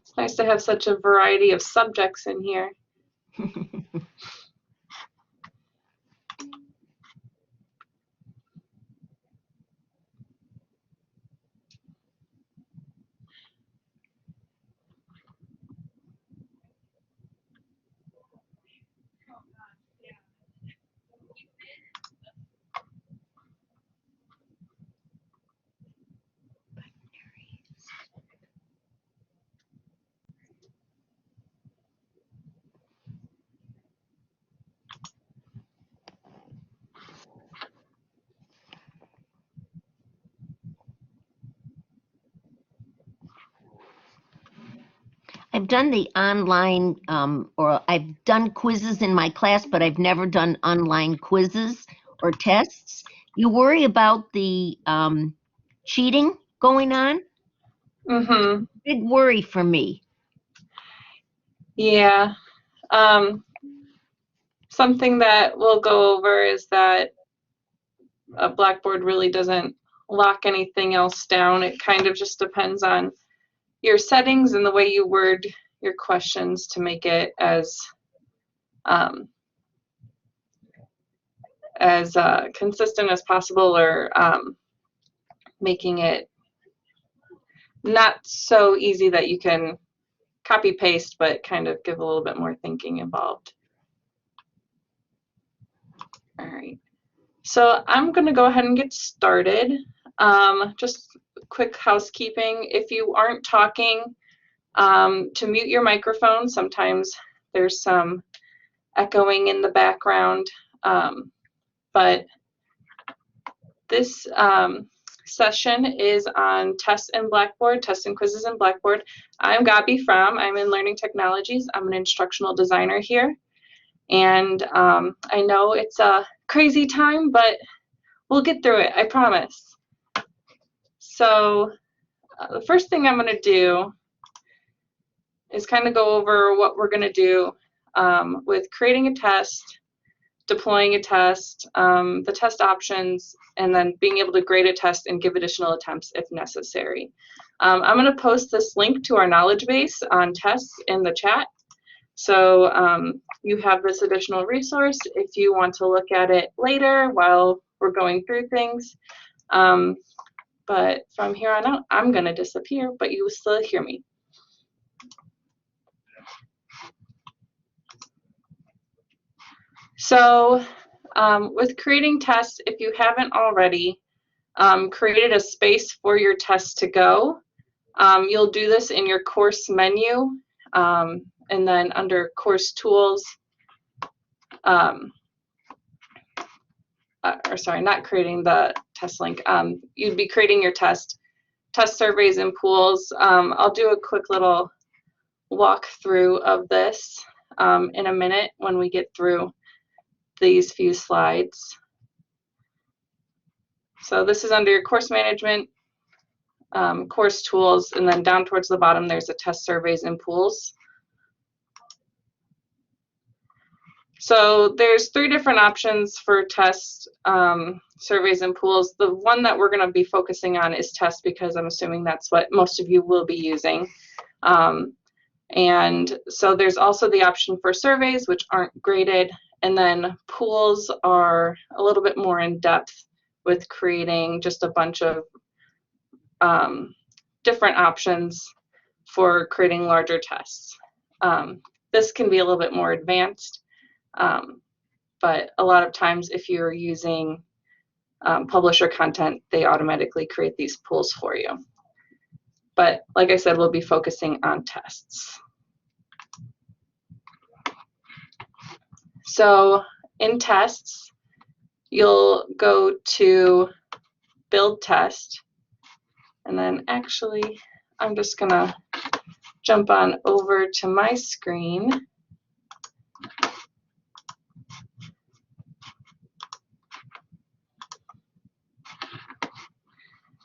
It's nice to have such a variety of subjects in here. I've done the online, or I've done quizzes in my class, but I've never done online quizzes or tests. You worry about the cheating going on? Mm-hmm. Big worry for me. Yeah. Something that we'll go over is that Blackboard really doesn't lock anything else down. It kind of just depends on your settings and the way you word your questions to make it as consistent as possible, or making it not so easy that you can copy paste, but kind of give a little bit more thinking involved. All right, so I'm going to go ahead and get started. Just quick housekeeping. If you aren't talking, to mute your microphone. Sometimes there's some echoing in the background, but this session is on tests in Blackboard, tests and quizzes in Blackboard. I'm Gabi Fromm. I'm in Learning Technologies. I'm an instructional designer here. And I know it's a crazy time, but we'll get through it, I promise. So the first thing I'm going to do is kind of go over what we're going to do with creating a test, deploying a test, the test options, and then being able to grade a test and give additional attempts if necessary. I'm going to post this link to our knowledge base on tests in the chat. So you have this additional resource if you want to look at it later while we're going through things. But from here on out, I'm going to disappear, but you will still hear me. So with creating tests, if you haven't already created a space for your test to go, you'll do this in your course menu, and then under course tools, or sorry, not creating the test link. You'd be creating your test surveys and pools. I'll do a quick little walkthrough of this in a minute when we get through these few slides. So this is under your course management, course tools, and then down towards the bottom there's a test surveys and pools. So there's 3 different options for test surveys and pools. The one that we're going to be focusing on is test, because I'm assuming that's what most of you will be using. And so there's also the option for surveys, which aren't graded, and then pools are a little bit more in depth with creating just a bunch of different options for creating larger tests. This can be a little bit more advanced, but a lot of times if you're using publisher content, they automatically create these pools for you. But like I said, we'll be focusing on tests. So in tests, you'll go to build test, and then actually I'm just gonna jump on over to my screen.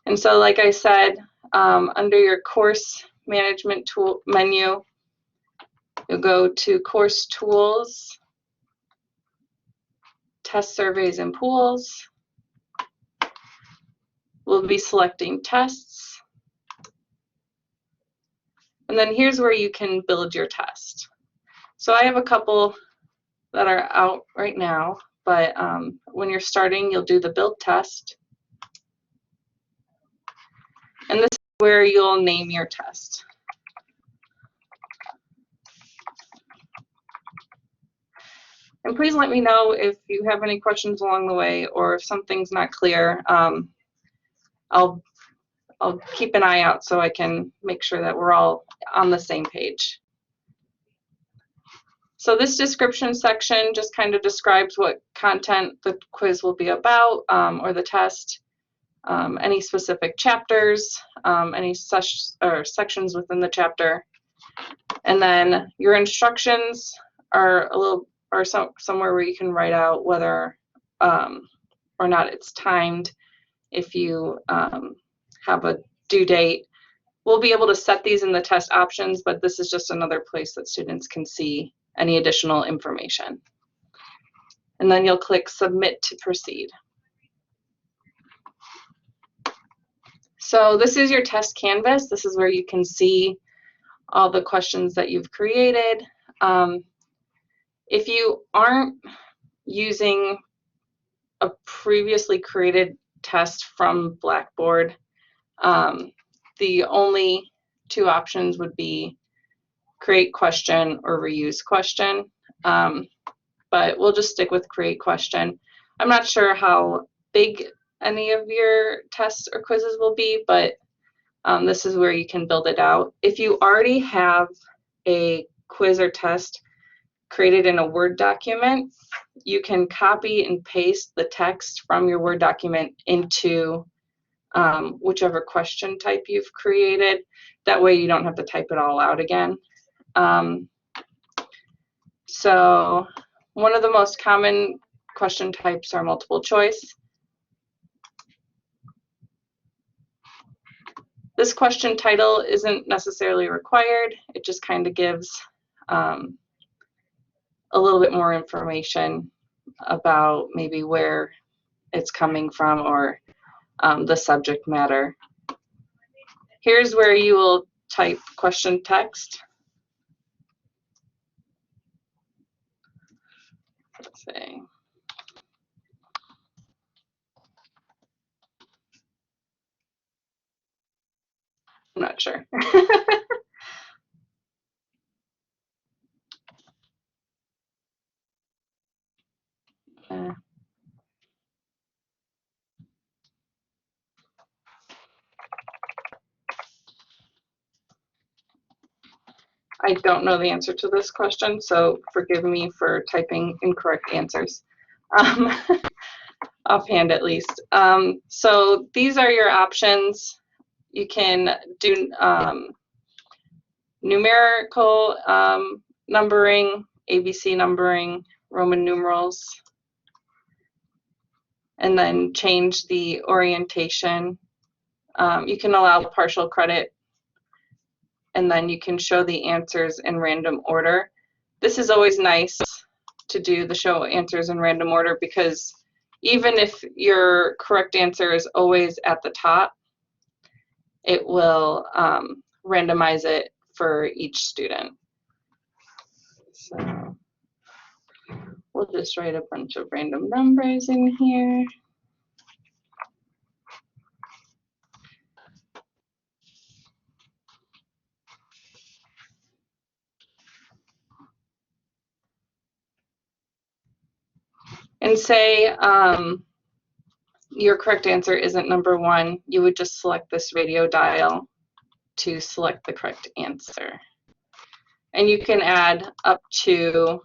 And so like I said, under your course management tool menu, you'll go to course tools, test surveys and pools. We'll be selecting tests. And then here's where you can build your test. So I have a couple that are out right now, but when you're starting, you'll do the build test. And this is where you'll name your test. And please let me know if you have any questions along the way or if something's not clear. I'll keep an eye out so I can make sure that we're all on the same page. So this description section just kind of describes what content the quiz will be about, or the test, any specific chapters, any sections within the chapter. And then your instructions are somewhere where you can write out whether or not it's timed. If you have a due date, we'll be able to set these in the test options, but this is just another place that students can see any additional information. And then you'll click Submit to proceed. So this is your test canvas. This is where you can see all the questions that you've created. If you aren't using a previously created test from Blackboard, the only two options would be create question or reuse question, but we'll just stick with create question. I'm not sure how big any of your tests or quizzes will be, but this is where you can build it out. If you already have a quiz or test created in a Word document, you can copy and paste the text from your Word document into whichever question type you've created. That way you don't have to type it all out again. So one of the most common question types are multiple choice. This question title isn't necessarily required. It just kind of gives a little bit more information about maybe where it's coming from or the subject matter. Here's where you will type question text. Let's see. I'm not sure. I don't know the answer to this question, so forgive me for typing incorrect answers, offhand at least. So these are your options. You can do numerical numbering, ABC numbering, Roman numerals, and then change the orientation. You can allow partial credit, and then you can show the answers in random order. This is always nice to do the show answers in random order, because even if your correct answer is always at the top, it will randomize it for each student. So we'll just write a bunch of random numbers in here. And say your correct answer isn't number 1, you would just select this radio dial to select the correct answer. And you can add up to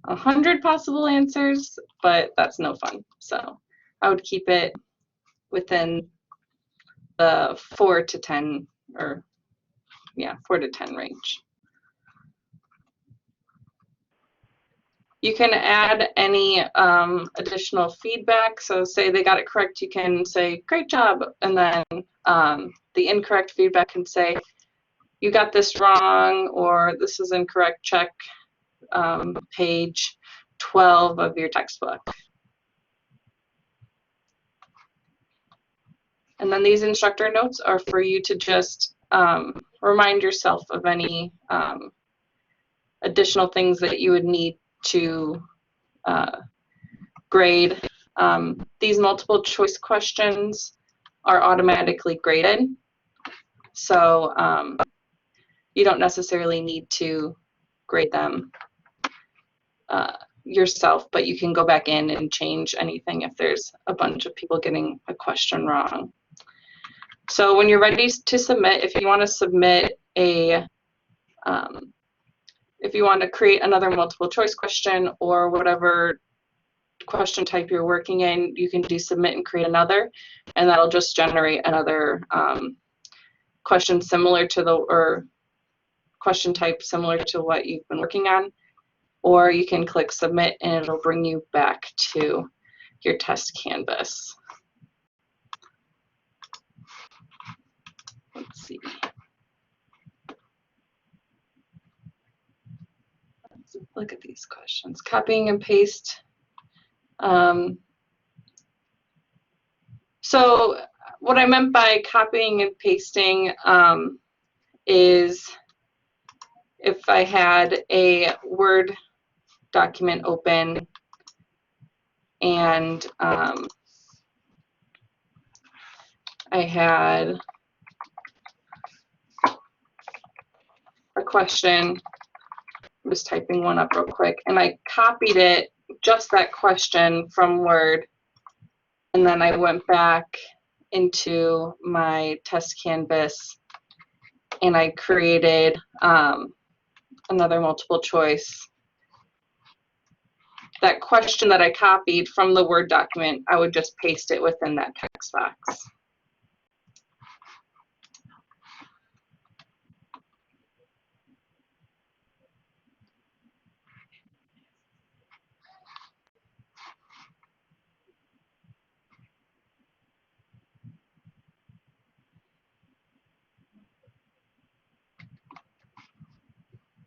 100 possible answers, but that's no fun. So I would keep it within the 4 to 10, or yeah, 4 to 10 range. You can add any additional feedback. So say they got it correct, you can say, great job. And then the incorrect feedback can say, you got this wrong, or this is incorrect, check page 12 of your textbook. And then these instructor notes are for you to just remind yourself of any additional things that you would need to grade. These multiple choice questions are automatically graded, so you don't necessarily need to grade them yourself, but you can go back in and change anything if there's a bunch of people getting a question wrong. So when you're ready to submit, if you want to submit a, if you want to create another multiple choice question or whatever question type you're working in, you can do submit and create another, and that'll just generate another question similar to the, or question type similar to what you've been working on. Or you can click submit and it'll bring you back to your test canvas. Let's see. Let's look at these questions. Copying and paste. So what I meant by copying and pasting is if I had a Word document open and I had a question, I'm just typing one up real quick, and I copied it, just that question from Word, and then I went back into my test canvas and I created another multiple choice. That question that I copied from the Word document, I would just paste it within that text box.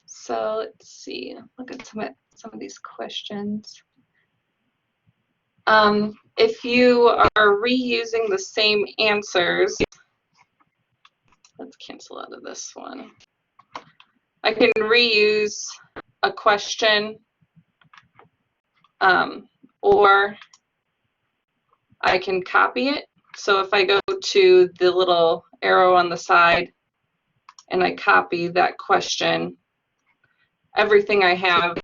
So let's see, look at some of these questions. If you are reusing the same answers, let's cancel out of this one. I can reuse a question, or I can copy it. So if I go to the little arrow on the side and I copy that question, everything I have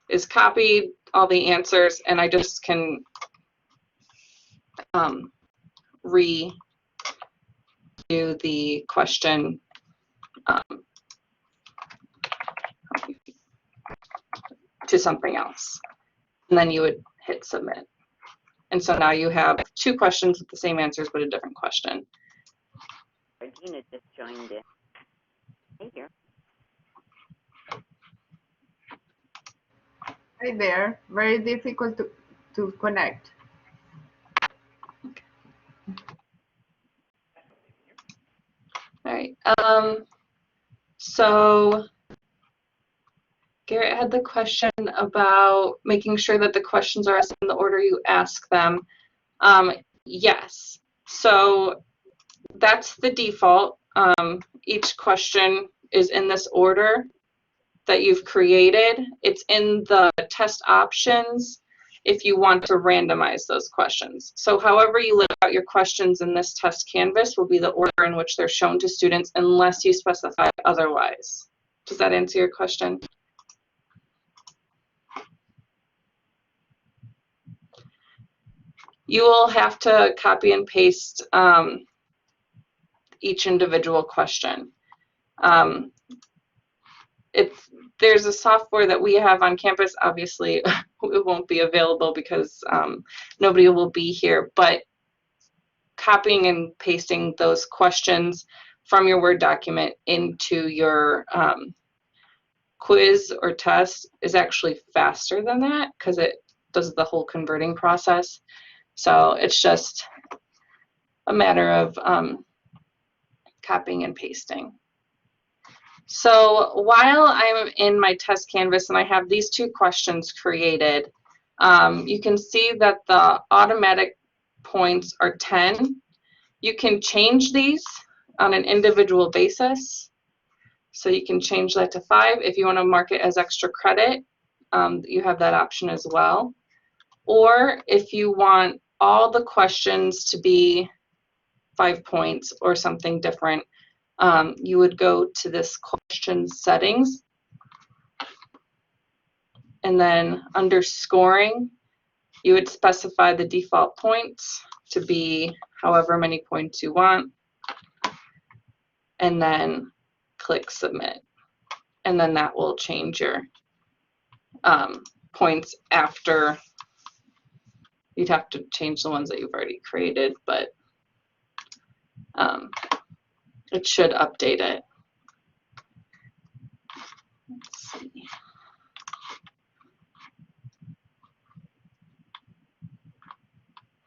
is copied, all the answers, and I just can redo the question to something else. And then you would hit submit. And so now you have two questions with the same answers, but a different question. Regina just joined in. Hey there. Hi there. Very difficult to connect. All right. So Garrett had the question about making sure that the questions are asked in the order you ask them. Yes. So that's the default. Each question is in this order that you've created. It's in the test options if you want to randomize those questions. So however you lay out your questions in this test canvas will be the order in which they're shown to students unless you specify otherwise. Does that answer your question? You will have to copy and paste each individual question. There's a software that we have on campus. Obviously, it won't be available because nobody will be here, but copying and pasting those questions from your Word document into your quiz or test is actually faster than that because it does the whole converting process. So it's just a matter of copying and pasting. So while I'm in my test canvas and I have these two questions created, you can see that the automatic points are 10. You can change these on an individual basis. So you can change that to 5. If you want to mark it as extra credit, you have that option as well. Or if you want all the questions to be 5 points or something different, you would go to this question settings. And then under scoring, you would specify the default points to be however many points you want. And then click submit. And then that will change your points after. You'd have to change the ones that you've already created, but it should update it. Let's see.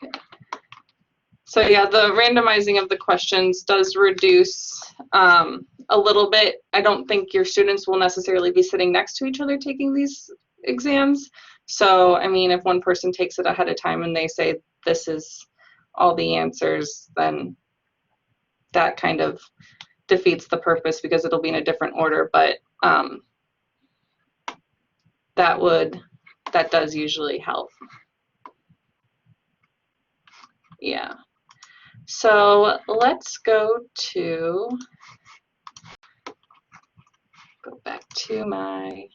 Okay. So yeah, the randomizing of the questions does reduce a little bit. I don't think your students will necessarily be sitting next to each other taking these exams. So, I mean, if one person takes it ahead of time and they say, this is all the answers, then that kind of defeats the purpose because it'll be in a different order. But that does usually help. Yeah. So let's go back to my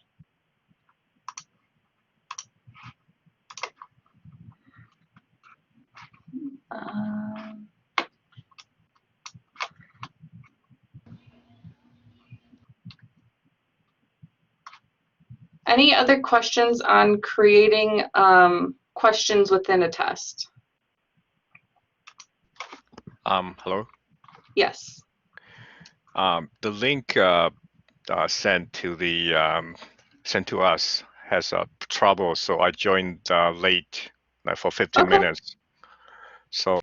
any other questions on creating questions within a test? Hello. Yes. The link sent to us has trouble, so I joined late, like for 15 Okay. minutes. So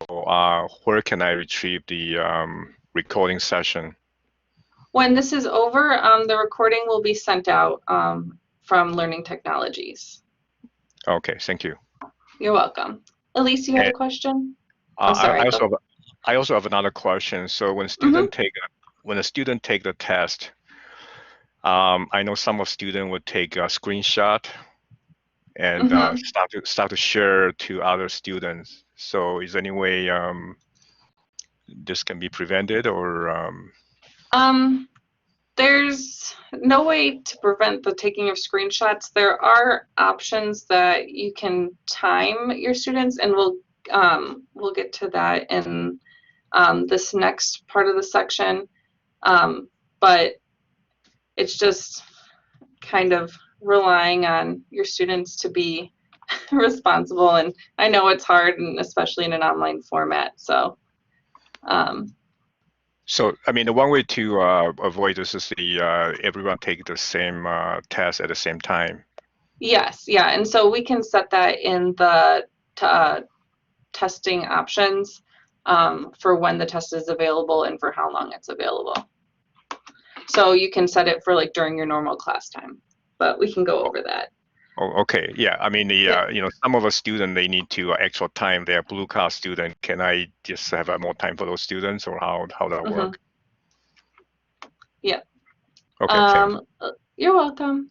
where can I retrieve the recording session? When this is over, the recording will be sent out from Learning Technologies. Okay, thank you. You're welcome. Elise, you had a question? Oh, sorry. I also have another question. So when a student take the test, I know some of students would take a screenshot and start to share to other students. So is there any way this can be prevented, or? There's no way to prevent the taking of screenshots. There are options that you can time your students, and we'll get to that in this next part of the section. But it's just kind of relying on your students to be responsible. And I know it's hard, and especially in an online format. So. So, I mean, the one way to avoid this is everyone take the same test at the same time. Yes, yeah, and so we can set that in the testing options for when the test is available and for how long it's available. So you can set it for like during your normal class time, but we can go over that. Oh, okay. Yeah, I mean, some of the students, they need to extra time. They're blue card student. Can I just have more time for those students, or how that work? Yeah. Okay. Thanks. You're welcome.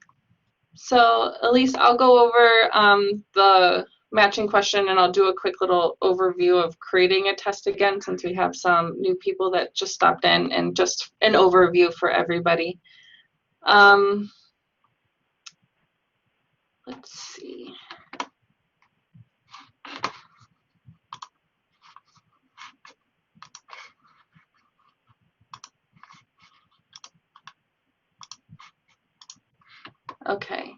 So Elise, I'll go over the matching question, and I'll do a quick little overview of creating a test again, since we have some new people that just stopped in, and just an overview for everybody. Let's see. Okay.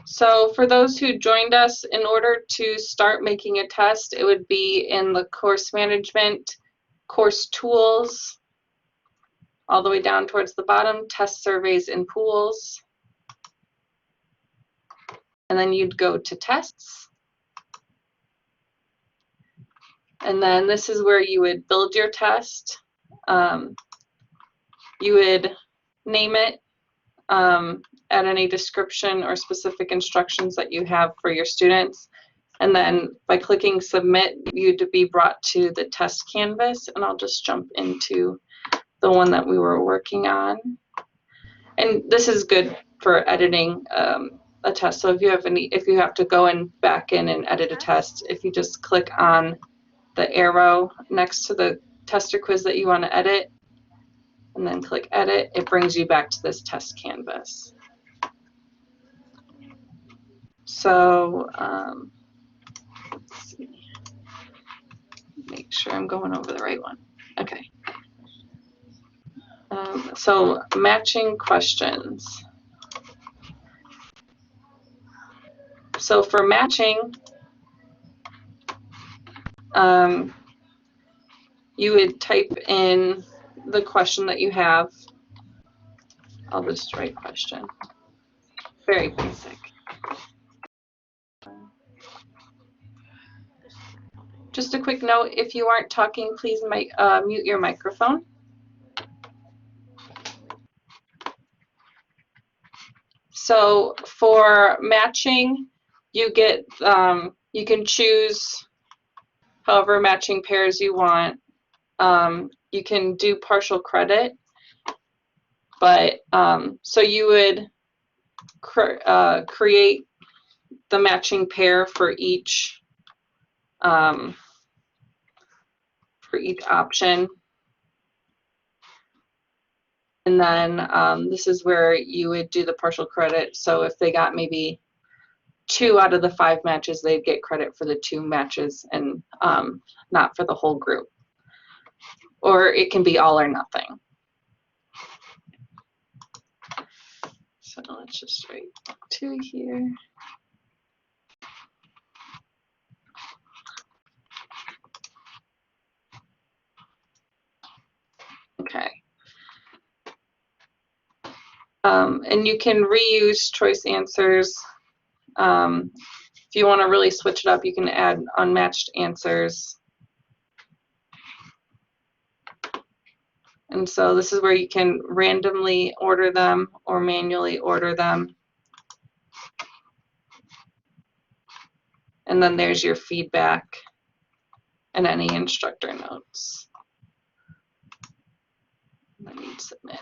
So for those who joined us, in order to start making a test, it would be in the course management, course tools, all the way down towards the bottom, test surveys and pools. And then you'd go to tests. And then this is where you would build your test. You would name it, add any description or specific instructions that you have for your students. And then by clicking submit, you'd be brought to the test canvas, and I'll just jump into the one that we were working on. And this is good for editing a test. So if you have to go back in and edit a test, if you just click on the arrow next to the test or quiz that you want to edit, and then click edit, it brings you back to this test canvas. So let's see. Make sure I'm going over the right one. Okay. So matching questions. So for matching, you would type in the question that you have. I'll just write question. Very basic. Just a quick note, if you aren't talking, please mute your microphone. So for matching, you get you can choose however matching pairs you want. You can do partial credit, but so you would create the matching pair for each option. And then this is where you would do the partial credit. So if they got maybe 2 out of the 5 matches, they'd get credit for the 2 matches and not for the whole group. Or it can be all or nothing. So let's just write 2 here. Okay. And you can reuse choice answers. If you want to really switch it up, you can add unmatched answers. And so this is where you can randomly order them or manually order them. And then there's your feedback and any instructor notes. And then you submit.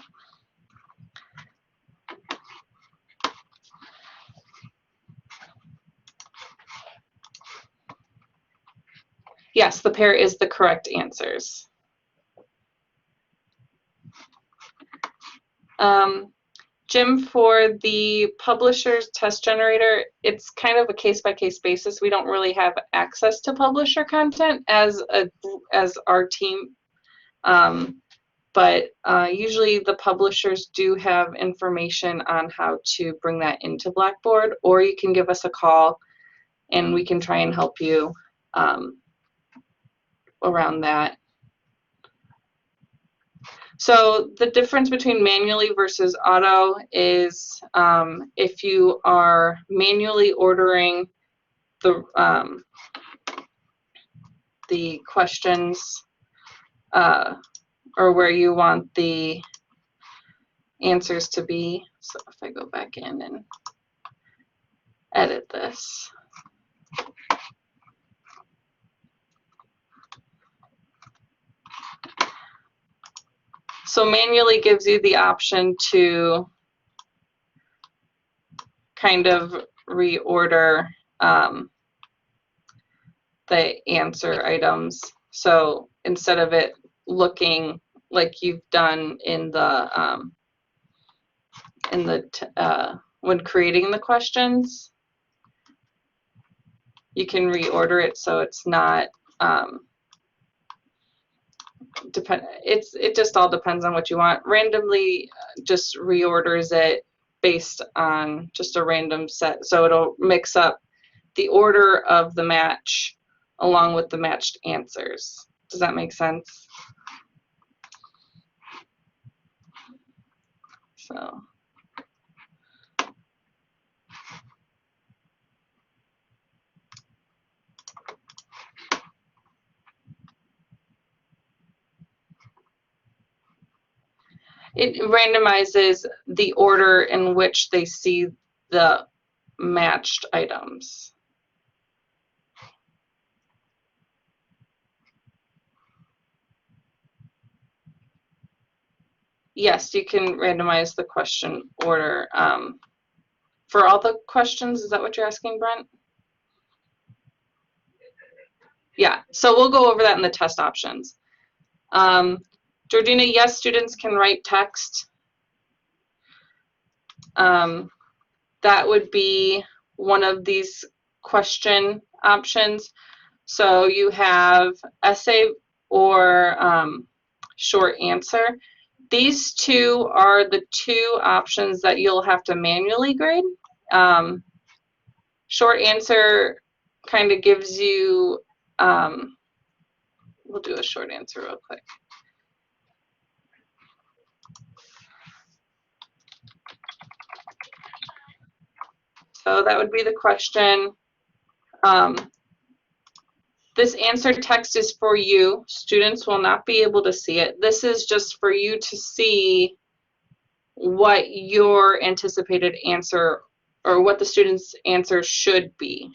Yes, the pair is the correct answers. Jim, for the publisher's test generator, it's kind of a case-by-case basis. We don't really have access to publisher content as our team, but usually the publishers do have information on how to bring that into Blackboard, or you can give us a call and we can try and help you around that. So the difference between manually versus auto is if you are manually ordering the questions or where you want the answers to be. So if I go back in and edit this. So manually gives you the option to kind of reorder the answer items. So instead of it looking like you've done in the when creating the questions, you can reorder it so it's not it just all depends on what you want. Randomly just reorders it based on just a random set, so it'll mix up the order of the match along with the matched answers. Does that make sense? So it randomizes the order in which they see the matched items. yes, you can randomize the question order. For all the questions, is that what you're asking, Brent? Yeah, so we'll go over that in the test options. Georgina, yes, students can write text. That would be one of these question options. So you have essay or short answer. These two are the two options that you'll have to manually grade. Short answer kind of gives you, we'll do a short answer real quick. So that would be the question. This answer text is for you. Students will not be able to see it. This is just for you to see what your anticipated answer or what the student's answer should be.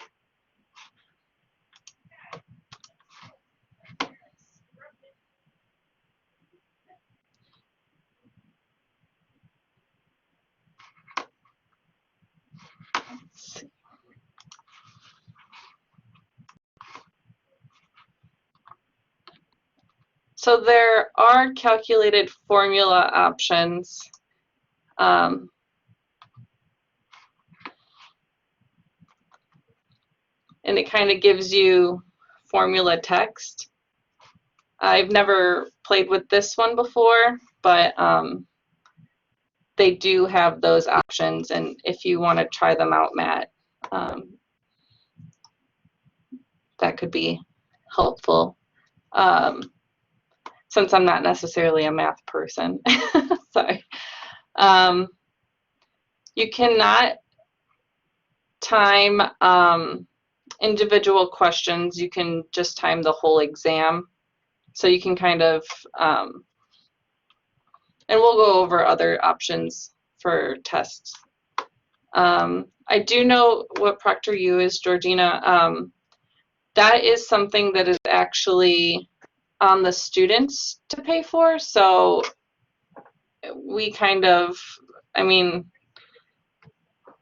So there are calculated formula options. And it kind of gives you formula text. I've never played with this one before, but they do have those options, and if you want to try them out, Matt, that could be helpful. Since I'm not necessarily a math person. Sorry. You cannot time individual questions. You can just time the whole exam. So you can kind of, and we'll go over other options for tests. I do know what ProctorU is, Georgina. That is something that is actually on the students to pay for. So we kind of, I mean,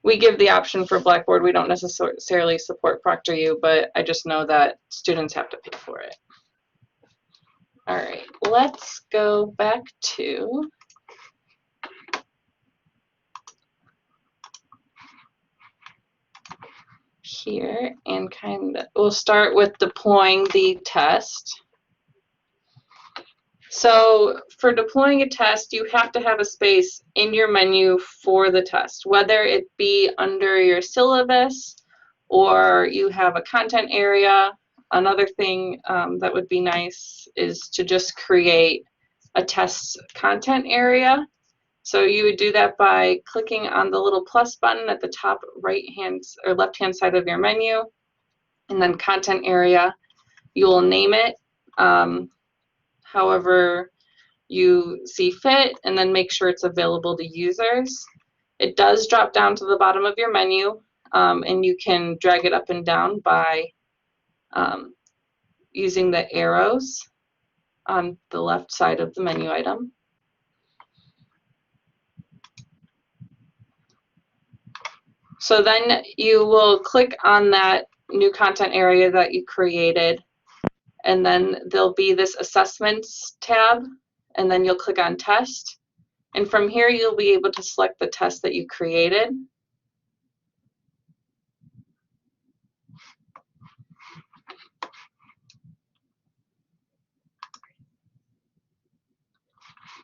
we give the option for Blackboard. We don't necessarily support ProctorU, but I just know that students have to pay for it. All right, let's go back to here and kind of, we'll start with deploying the test. So for deploying a test, you have to have a space in your menu for the test, whether it be under your syllabus or you have a content area. Another thing that would be nice is to just create a test content area. So you would do that by clicking on the little plus button at the top right hand or left hand side of your menu, and then content area. You will name it however you see fit, and then make sure it's available to users. It does drop down to the bottom of your menu, and you can drag it up and down by using the arrows on the left side of the menu item. So then you will click on that new content area that you created, and then there'll be this assessments tab, and then you'll click on test. And from here, you'll be able to select the test that you created.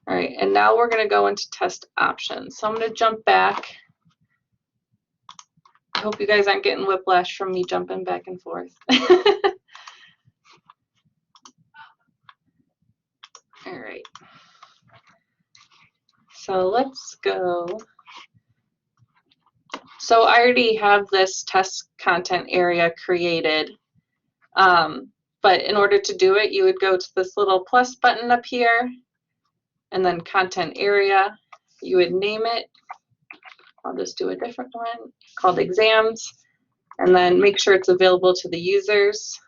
All right, and now we're gonna go into test options. So I'm gonna jump back. I hope you guys aren't getting whiplash from me jumping back and forth. All right. So let's go. So I already have this test content area created. But in order to do it, you would go to this little plus button up here, and then content area. You would name it. I'll just do a different one called exams, and then make sure it's available to the users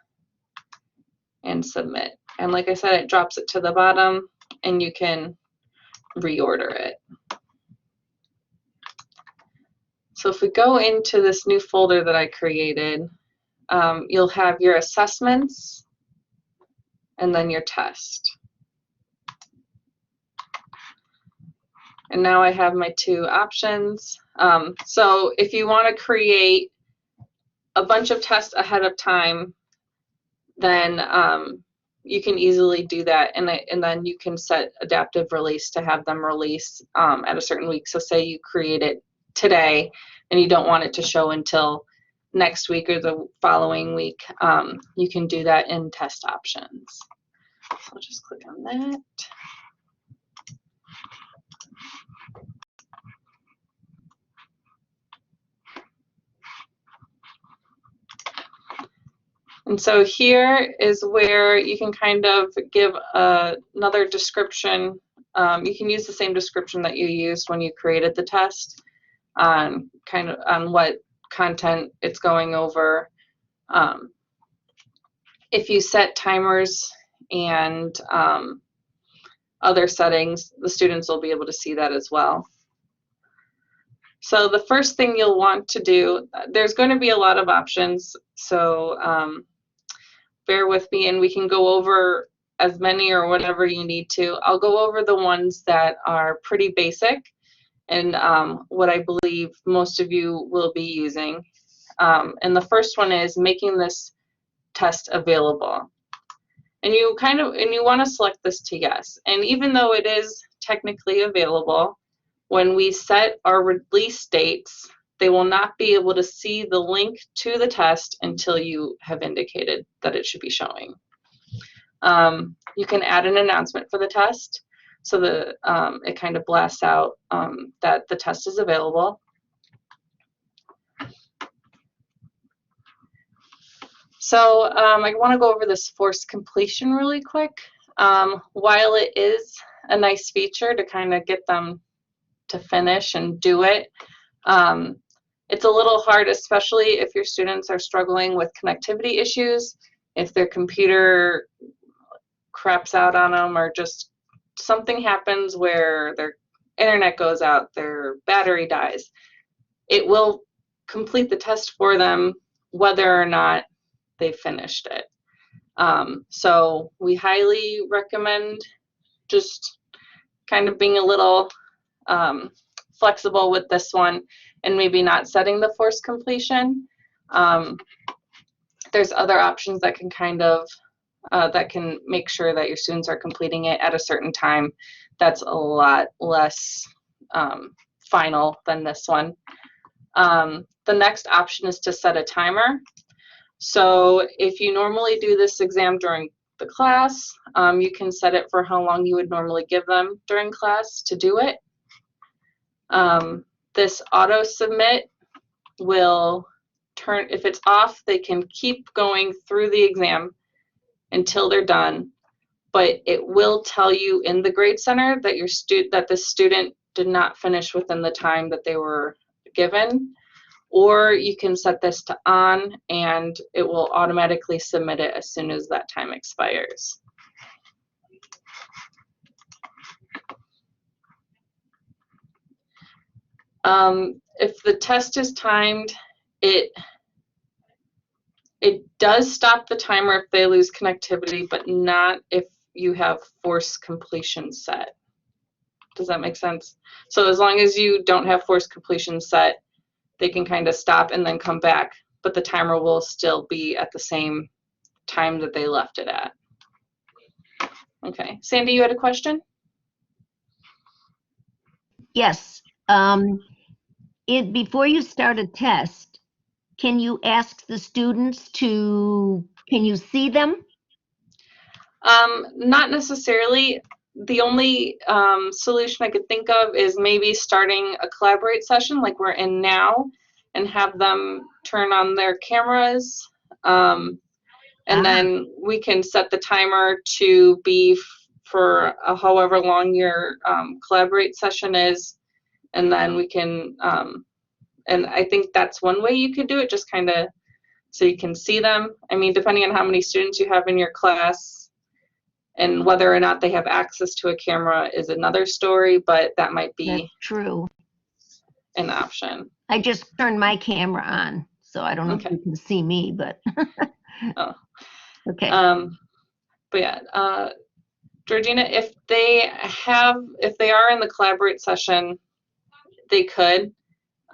and submit. And like I said, it drops it to the bottom, and you can reorder it. So if we go into this new folder that I created, you'll have your assessments and then your test. And now I have my two options. So if you want to create a bunch of tests ahead of time, then you can easily do that, and then you can set adaptive release to have them release at a certain week. So say you create it today and you don't want it to show until next week or the following week, you can do that in test options. So I'll just click on that. And so here is where you can kind of give another description. You can use the same description that you used when you created the test on kind of on what content it's going over. If you set timers and other settings, the students will be able to see that as well. So the first thing you'll want to do, there's going to be a lot of options, so bear with me and we can go over as many or whatever you need to. I'll go over the ones that are pretty basic and what I believe most of you will be using. And the first one is making this test available. And you want to select this to yes. And even though it is technically available, when we set our release dates, they will not be able to see the link to the test until you have indicated that it should be showing. You can add an announcement for the test so that it kind of blasts out that the test is available. So I want to go over this forced completion really quick. While it is a nice feature to kind of get them to finish and do it, it's a little hard, especially if your students are struggling with connectivity issues, if their computer craps out on them or just something happens where their internet goes out, their battery dies. It will complete the test for them whether or not they finished it. So we highly recommend just kind of being a little flexible with this one and maybe not setting the forced completion. There's other options that can kind of that can make sure that your students are completing it at a certain time. That's a lot less final than this one. The next option is to set a timer. So if you normally do this exam during the class, you can set it for how long you would normally give them during class to do it. This auto submit will turn, if it's off, they can keep going through the exam until they're done, but it will tell you in the Grade Center that that the student did not finish within the time that they were given. Or you can set this to on and it will automatically submit it as soon as that time expires. If the test is timed, it does stop the timer if they lose connectivity, but not if you have forced completion set. Does that make sense? So as long as you don't have forced completion set, they can kind of stop and then come back, but the timer will still be at the same time that they left it at. Okay, Sandy, you had a question? Yes. Before you start a test, can you ask the students can you see them? Not necessarily. The only solution I could think of is maybe starting a Collaborate session like we're in now and have them turn on their cameras. And then we can set the timer to be for however long your Collaborate session is. And then we can, and I think that's one way you could do it, just kind of so you can see them. I mean, depending on how many students you have in your class And whether or not they have access to a camera is another story, but that might That's be true. an option. I just turned my camera on, so I don't know Okay. if you can see me, but. Oh. Okay. But yeah, Georgina, if they are in the Collaborate session, they could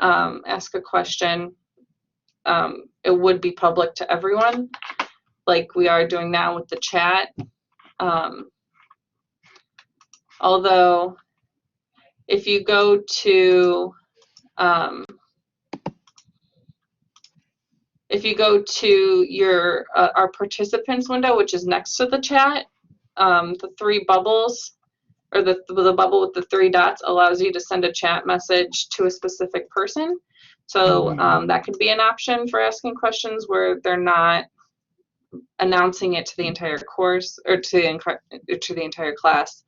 ask a question. It would be public to everyone, like we are doing now with the chat. Although, if you go to your our participants window, which is next to the chat, the three bubbles, or the bubble with the three dots, allows you to send a chat message to a specific person. So that could be an option for asking questions where they're not announcing it to the entire course or to the entire class.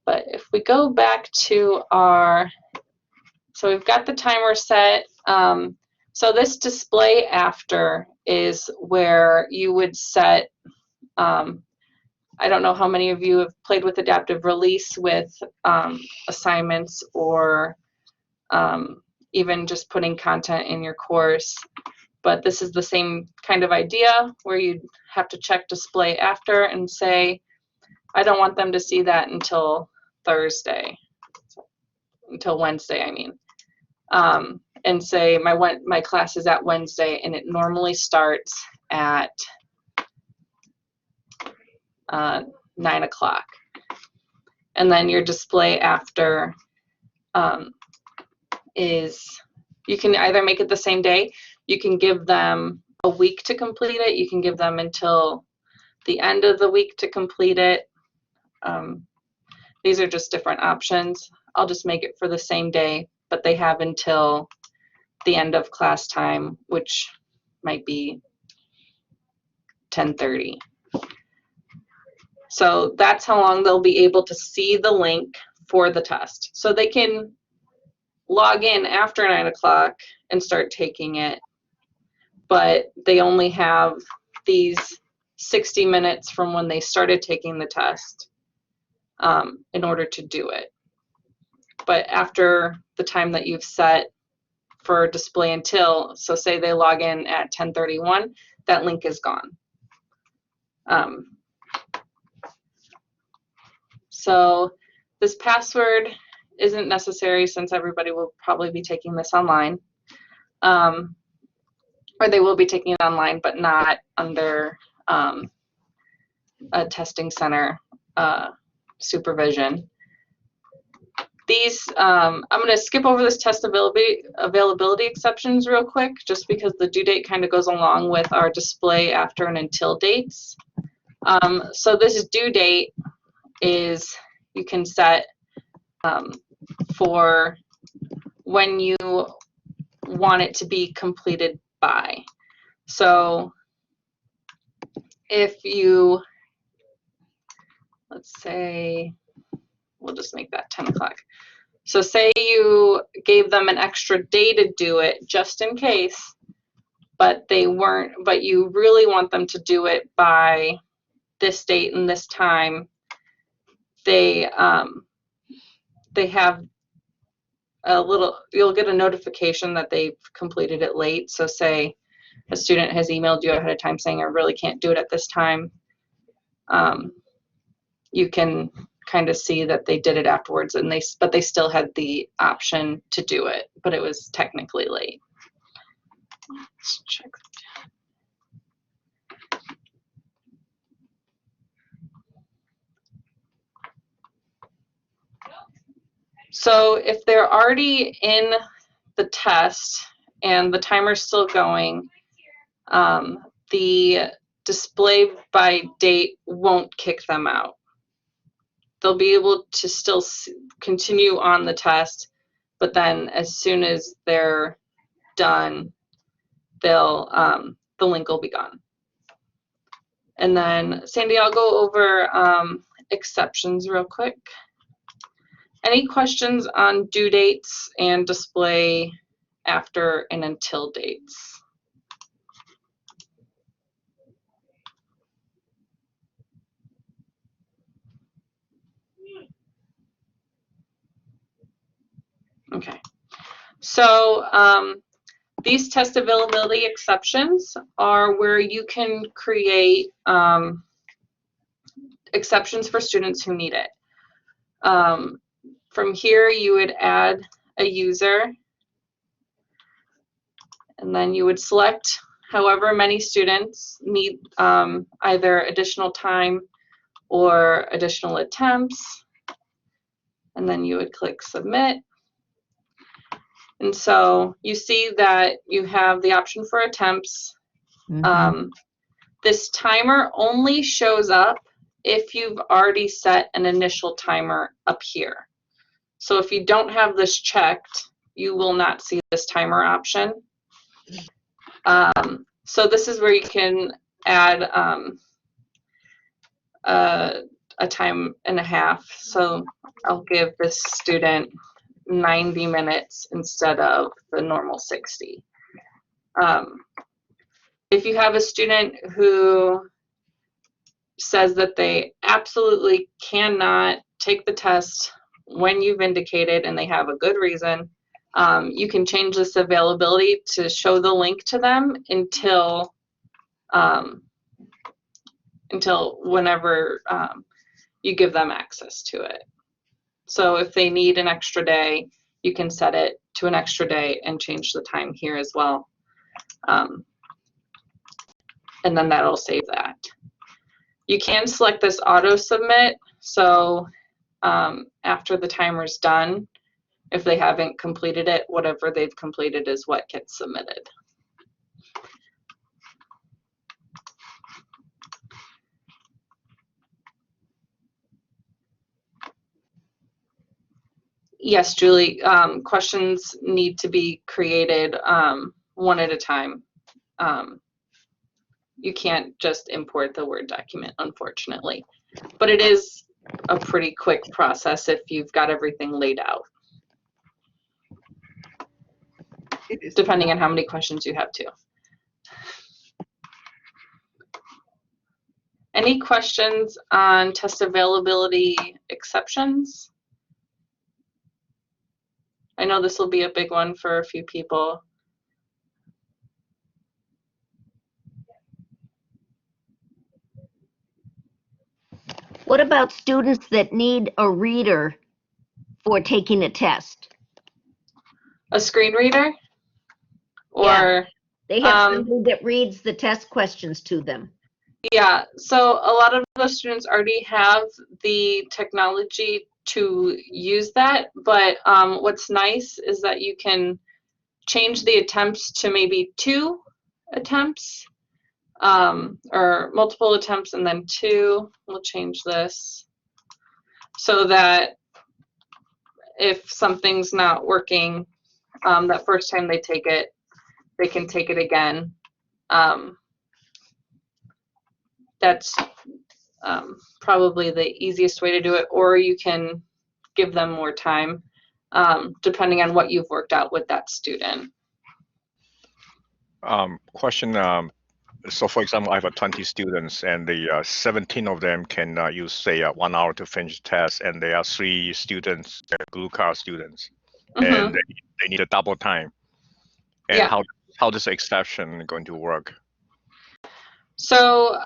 But if we go back to so we've got the timer set. So this display after is where you would set, I don't know how many of you have played with Adaptive Release with assignments or even just putting content in your course. But this is the same kind of idea where you'd have to check display after and say, I don't want them to see that until Thursday, until Wednesday, I mean. And say my class is at Wednesday and it normally starts at 9 o'clock. And then your display after is, you can either make it the same day, you can give them a week to complete it, you can give them until the end of the week to complete it. These are just different options. I'll just make it for the same day, but they have until the end of class time, which might be 10:30. So that's how long they'll be able to see the link for the test. So they can log in after 9 o'clock and start taking it, but they only have these 60 minutes from when they started taking the test in order to do it. But after the time that you've set for display until, so say they log in at 10:31, that link is gone. So this password isn't necessary since everybody will probably be taking this online. Or they will be taking it online, but not under a testing center supervision. These, I'm going to skip over this test availability exceptions real quick, just because the due date kind of goes along with our display after and until dates. So this due date is, you can set for when you want it to be completed by. So if you, let's say, we'll just make that 10 o'clock. So say you gave them an extra day to do it just in case, but you really want them to do it by this date and this time. They have you'll get a notification that they've completed it late. So say a student has emailed you ahead of time saying, I really can't do it at this time. You can kind of see that they did it afterwards, but they still had the option to do it, but it was technically late. Let's check. So if they're already in the test and the timer's still going, the display by date won't kick them out. They'll be able to still continue on the test, but then as soon as they're done, the link will be gone. And then Sandy, I'll go over exceptions real quick. Any questions on due dates and display after and until dates? Okay. So these test availability exceptions are where you can create exceptions for students who need it. From here, you would add a user, and then you would select however many students need either additional time or additional attempts, and then you would click submit. And so you see that you have the option for attempts. This timer only shows up if you've already set an initial timer up here. So if you don't have this checked, you will not see this timer option. So this is where you can add a time and a half. So I'll give this student 90 minutes instead of the normal 60. If you have a student who says that they absolutely cannot take the test when you've indicated and they have a good reason, you can change this availability to show the link to them until whenever you give them access to it. So if they need an extra day, you can set it to an extra day and change the time here as well. And then that'll save that. You can select this auto submit. So after the timer's done, if they haven't completed it, whatever they've completed is what gets submitted. Yes, Julie, questions need to be created one at a time. You can't just import the Word document, unfortunately. But it is a pretty quick process if you've got everything laid out, depending on how many questions you have too. Any questions on test availability exceptions? I know this will be a big one for a few people. What about students that need a reader for taking a test? A screen reader? Or Yeah. They have Um, somebody that reads the test questions to them. yeah, so a lot of those students already have the technology to use that, but what's nice is that you can change the attempts to maybe 2 attempts, or multiple attempts and then 2. We'll change this so that if something's not working that first time they take it, they can take it again. That's probably the easiest way to do it, or you can give them more time depending on what you've worked out with that student. Question. So for example, I have 20 students and the 17 of them can use say 1 hour to finish the test, and there are 3 students, they're blue card students, and they need a double time. And Yeah. how does the exception going to work? So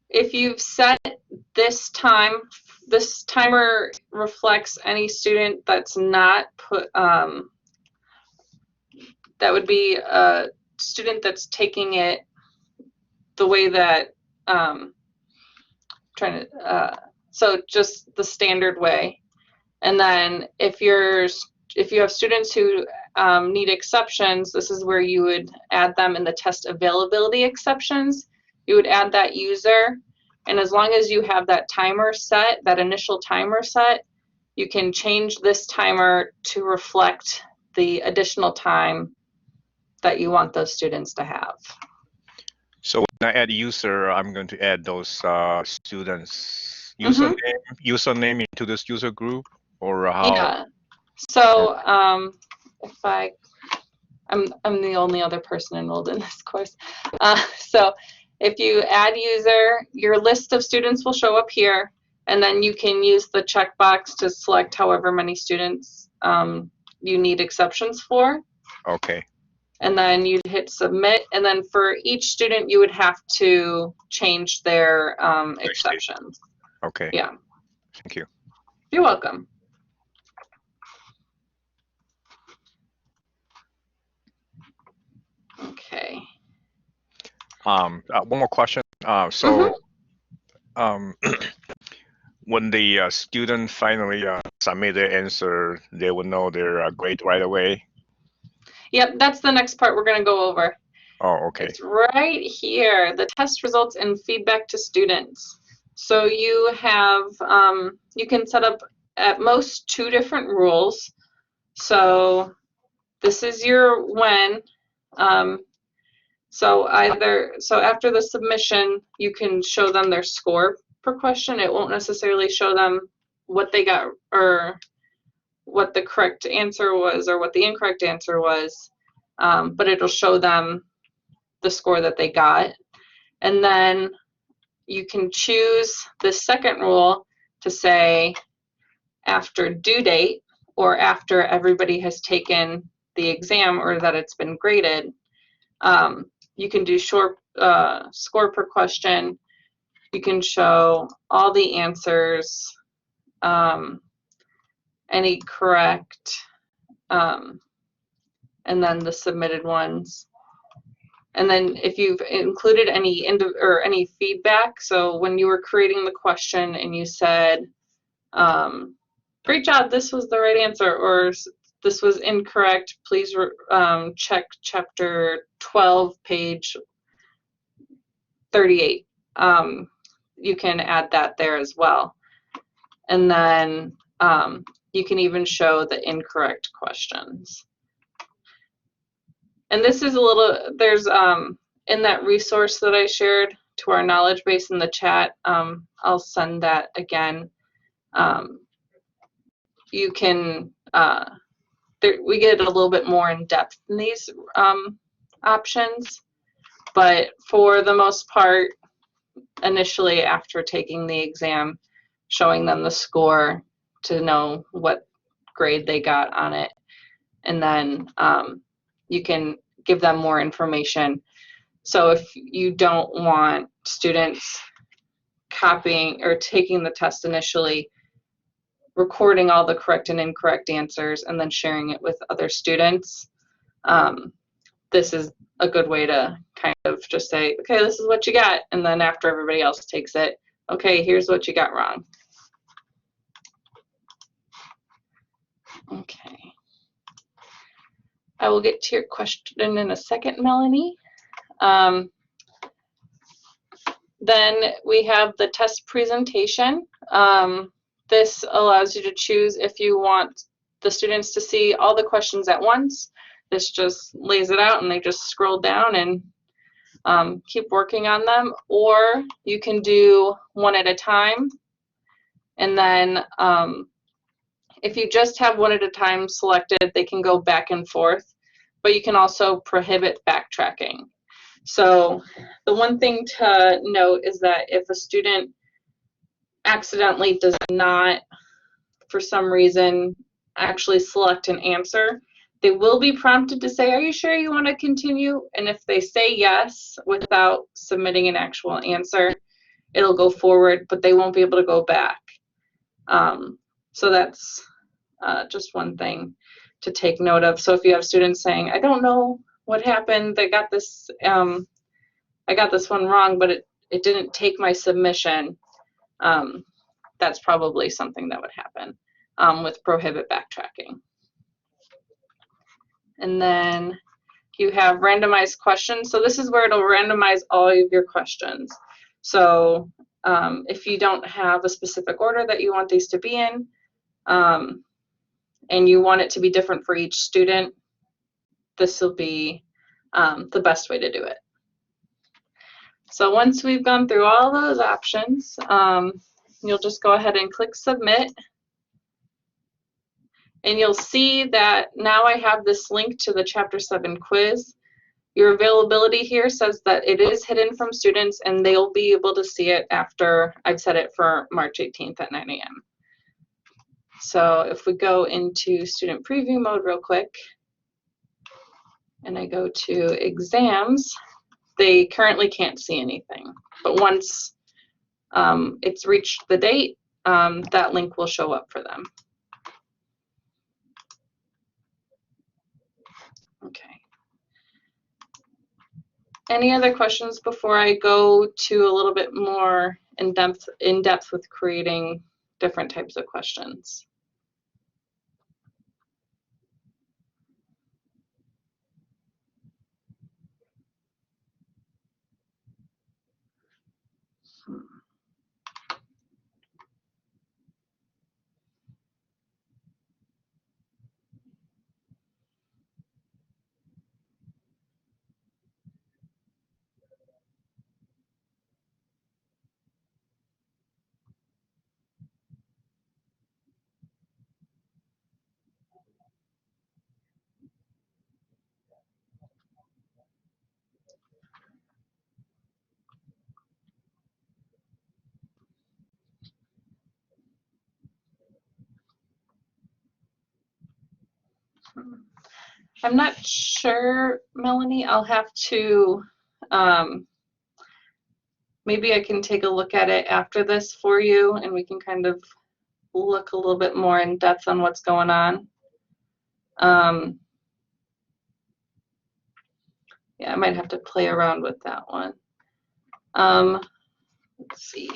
if you've set this time, this timer reflects any student that's not put, that would be a student that's taking it the way that, so just the standard way. And then if you have students who need exceptions, this is where you would add them in the test availability exceptions. You would add that user, and as long as you have that timer set, that initial timer set, you can change this timer to reflect the additional time that you want those students to have. So when I add user, I'm going to add those students username into this user group, or how? Yeah. So if I'm the only other person enrolled in this course. So if you add user, your list of students will show up here, and then you can use the checkbox to select however many students you need exceptions for. Okay. And then you'd hit submit, and then for each student you would have to change their exceptions. Okay. Yeah. Thank you. You're welcome. Okay. One more question. When the student finally submit their answer, they will know their grade right away. Yep, that's the next part we're going to go over. Oh, okay. It's right here, the test results and feedback to students. So you have, you can set up at most 2 different rules. So this is your when. So after the submission, you can show them their score per question. It won't necessarily show them what they got or what the correct answer was or what the incorrect answer was, but it'll show them the score that they got. And then you can choose the second rule to say after due date or after everybody has taken the exam or that it's been graded. You can do short score per question. You can show all the answers, any correct, and then the submitted ones. And then if you've included any feedback, so when you were creating the question and you said, great job, this was the right answer, or this was incorrect, please check chapter 12, page 38. You can add that there as well. And then you can even show the incorrect questions. And this is there's in that resource that I shared to our knowledge base in the chat, I'll send that again. You can, we get a little bit more in depth in these options, but for the most part, initially after taking the exam, showing them the score to know what grade they got on it, and then you can give them more information. So if you don't want students copying or taking the test initially, recording all the correct and incorrect answers and then sharing it with other students, this is a good way to kind of just say, okay, this is what you got, and then after everybody else takes it, okay, here's what you got wrong. Okay. I will get to your question in a second, Melanie. Then we have the test presentation. This allows you to choose if you want the students to see all the questions at once. This just lays it out and they just scroll down and keep working on them. Or you can do one at a time. And then if you just have one at a time selected, they can go back and forth, but you can also prohibit backtracking. So the one thing to note is that if a student accidentally does not, for some reason, actually select an answer, they will be prompted to say, are you sure you want to continue? And if they say yes without submitting an actual answer, it'll go forward, but they won't be able to go back. So that's just one thing to take note of. So if you have students saying, I don't know what happened, they got this, I got this one wrong, but it didn't take my submission, that's probably something that would happen with prohibit backtracking. And then you have randomized questions. So this is where it'll randomize all of your questions. So if you don't have a specific order that you want these to be in, and you want it to be different for each student, this will be the best way to do it. So once we've gone through all those options, you'll just go ahead and click submit. And you'll see that now I have this link to the Chapter 7 quiz. Your availability here says that it is hidden from students and they'll be able to see it after I've set it for March 18th at 9 a.m. So if we go into student preview mode real quick, and I go to exams, they currently can't see anything. But once it's reached the date, that link will show up for them. Okay. Any other questions before I go to a little bit more in depth with creating different types of questions? I'm not sure, Melanie. I'll have to, maybe I can take a look at it after this for you, and we can kind of look a little bit more in depth on what's going on. Yeah, I might have to play around with that one. Let's see.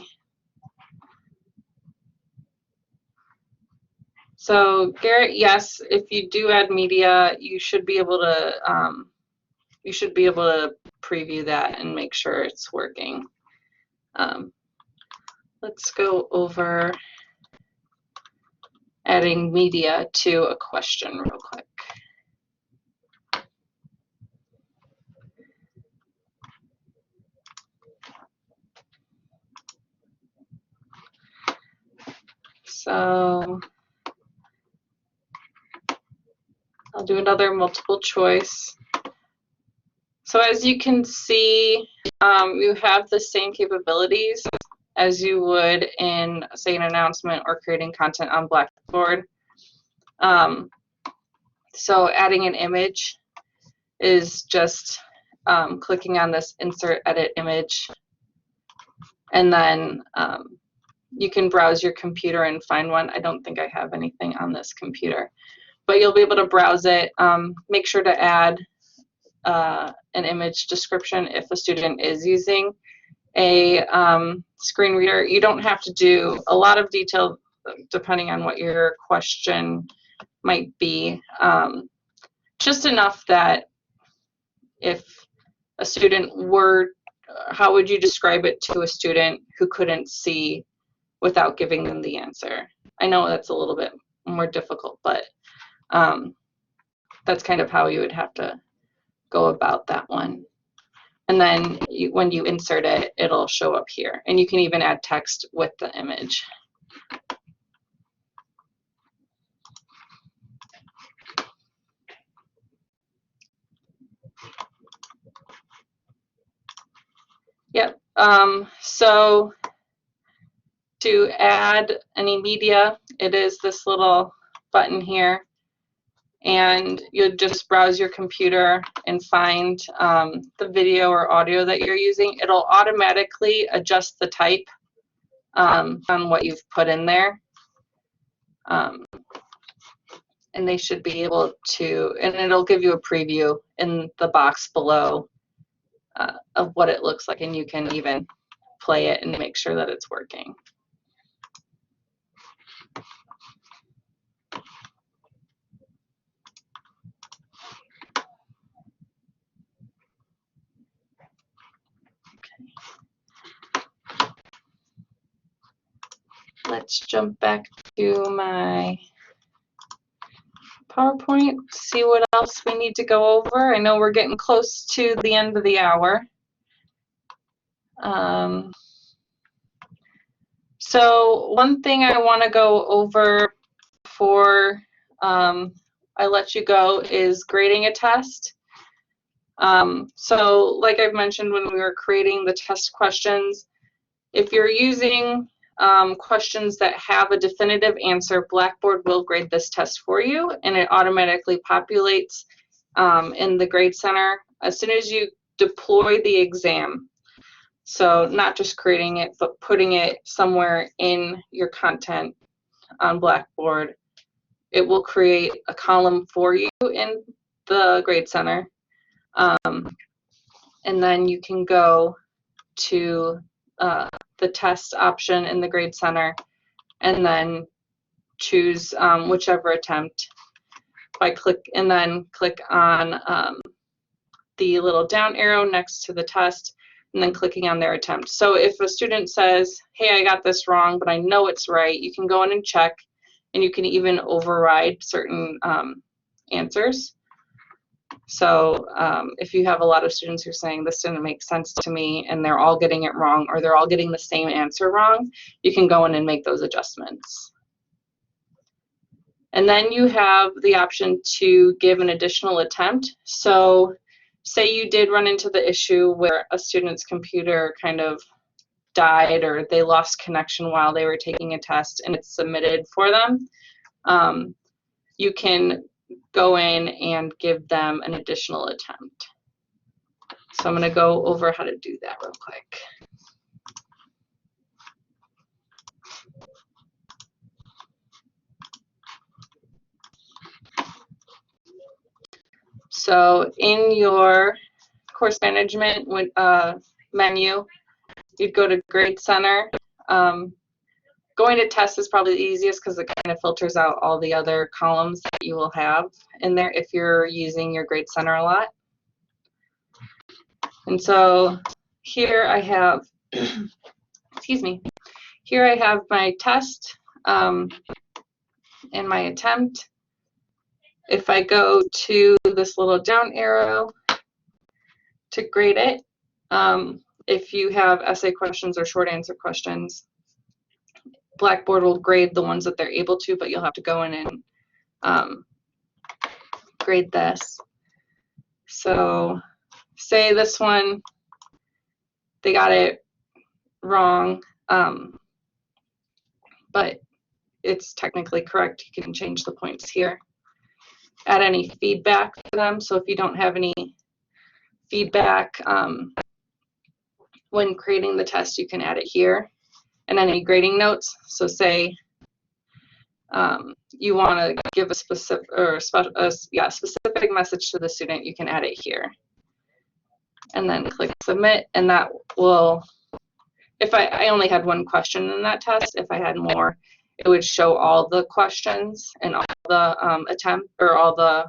So Garrett, yes, if you do add media, you should be able to preview that and make sure it's working. Let's go over adding media to a question real quick. So I'll do another multiple choice. So as you can see, you have the same capabilities as you would in, say, an announcement or creating content on Blackboard. So adding an image is just clicking on this insert edit image, and then you can browse your computer and find one. I don't think I have anything on this computer, but you'll be able to browse it. Make sure to add an image description if a student is using a screen reader. You don't have to do a lot of detail depending on what your question might be. Just enough that if a student were, how would you describe it to a student who couldn't see without giving them the answer? I know that's a little bit more difficult, but that's kind of how you would have to go about that one. And then when you insert it, it'll show up here. And you can even add text with the image. Yep. So to add any media, it is this little button here. And you'll just browse your computer and find the video or audio that you're using. It'll automatically adjust the type on what you've put in there. And they should be able to, and it'll give you a preview in the box below of what it looks like, and you can even play it and make sure that it's working. Let's jump back to my PowerPoint, see what else we need to go over. I know we're getting close to the end of the hour. So one thing I want to go over before I let you go is grading a test. So like I've mentioned when we were creating the test questions, if you're using questions that have a definitive answer, Blackboard will grade this test for you, and it automatically populates in the Grade Center as soon as you deploy the exam. So not just creating it, but putting it somewhere in your content on Blackboard. It will create a column for you in the Grade Center. And then you can go to the test option in the Grade Center and then choose whichever attempt by click on the little down arrow next to the test and then clicking on their attempt. So if a student says, hey, I got this wrong, but I know it's right, you can go in and check, and you can even override certain answers. So if you have a lot of students who are saying this didn't make sense to me and they're all getting it wrong or they're all getting the same answer wrong, you can go in and make those adjustments. And then you have the option to give an additional attempt. So say you did run into the issue where a student's computer kind of died or they lost connection while they were taking a test and it's submitted for them, you can go in and give them an additional attempt. So I'm going to go over how to do that real quick. So in your course management menu, you'd go to Grade Center. Going to test is probably the easiest because it kind of filters out all the other columns that you will have in there if you're using your Grade Center a lot. And so here I have, excuse me, here I have my test and my attempt. If I go to this little down arrow to grade it, if you have essay questions or short answer questions, Blackboard will grade the ones that they're able to, but you'll have to go in and grade this. So say this one, they got it wrong, but it's technically correct. You can change the points here. Add any feedback to them. So if you don't have any feedback when creating the test, you can add it here. And any grading notes. So say you want to give a specific specific message to the student, you can add it here. And then click submit, and that will, if I only had one question in that test, if I had more, it would show all the questions and all the all the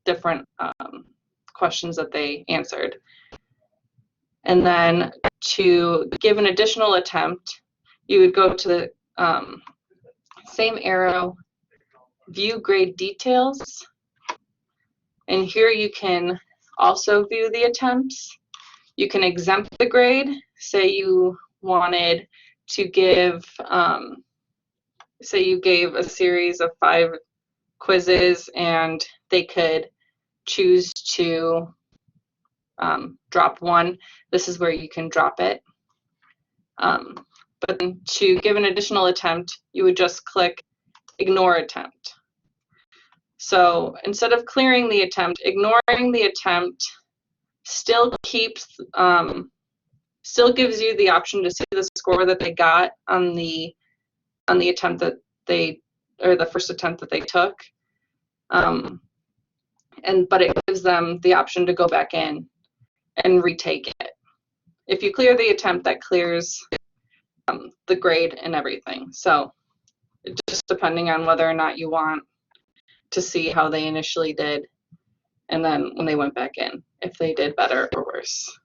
different questions that they answered. And then to give an additional attempt, you would go to the same arrow, view grade details. And here you can also view the attempts. You can exempt the grade. Say you wanted to give, say you gave a series of 5 quizzes and they could choose to drop one. This is where you can drop it. But then to give an additional attempt, you would just click ignore attempt. So instead of clearing the attempt, ignoring the attempt still keeps, still gives you the option to see the score that they got on the attempt that they, or the first attempt that they took. But it gives them the option to go back in and retake it. If you clear the attempt, that clears the grade and everything. So just depending on whether or not you want to see how they initially did and then when they went back in, if they did better or worse.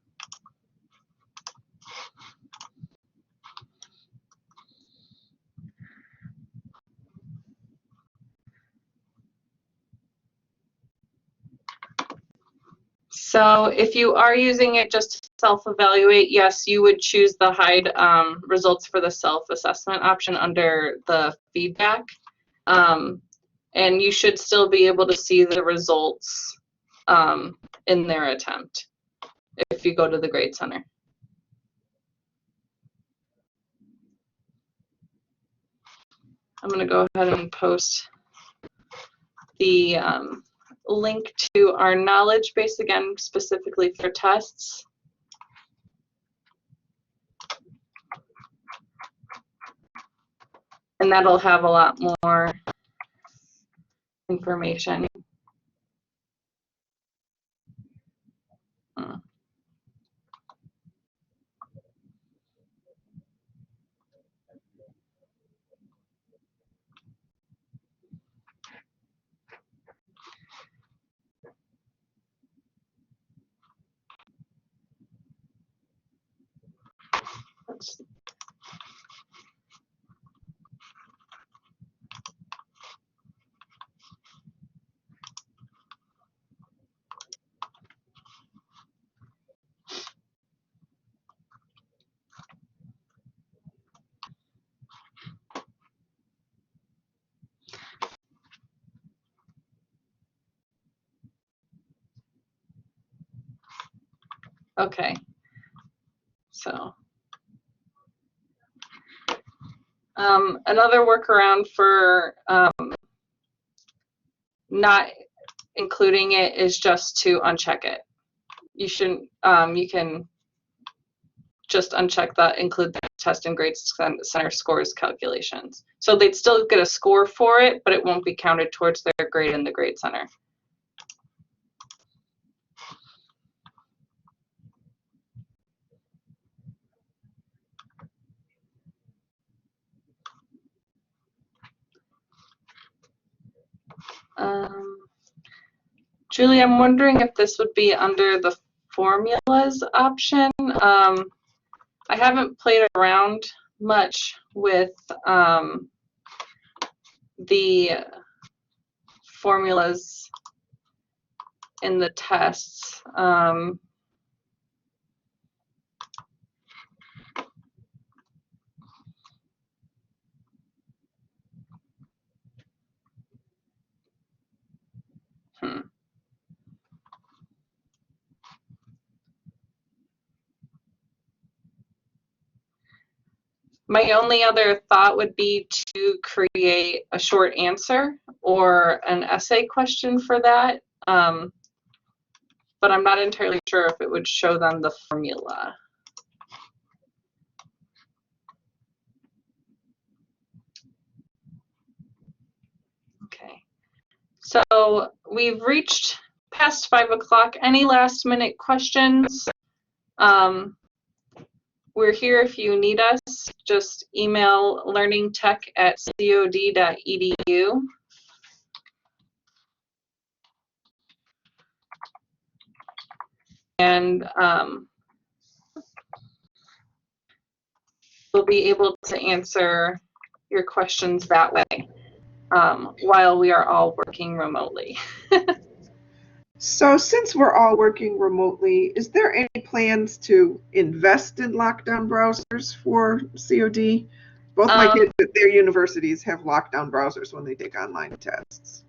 So if you are using it just to self-evaluate, yes, you would choose the hide results for the self-assessment option under the feedback. And you should still be able to see the results in their attempt if you go to the Grade Center. I'm going to go ahead and post the link to our knowledge base again, specifically for tests. And that'll have a lot more information. Okay, so another workaround for not including it is just to uncheck it. You shouldn't, you can just uncheck that include the test and grade center scores calculations. So they'd still get a score for it, but it won't be counted towards their grade in the grade center. Julie, I'm wondering if this would be under the formulas option. I haven't played around much with the formulas in the tests. My only other thought would be to create a short answer or an essay question for that, but I'm not entirely sure if it would show them the formula. Okay, so we've reached past 5 o'clock. Any last minute questions? We're here if you need us. Just email learningtech@cod.edu. And we'll be able to answer your questions that way while we are all working remotely. So since we're all working remotely, is there any plans to invest in lockdown browsers for COD? Both my kids at their universities have lockdown browsers when they take online tests.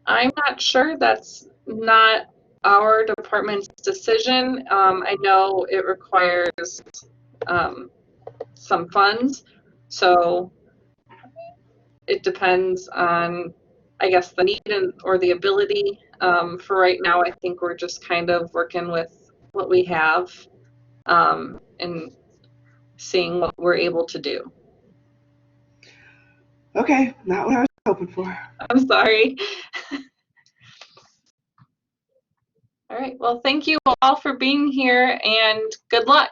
I'm not sure. That's not our department's decision. I know it requires some funds, so it depends on, I guess, the need or the ability. For right now, I think we're just kind of working with what we have and seeing what we're able to do. Okay, not what I was hoping for. I'm sorry. All right, well, thank you all for being here and good luck.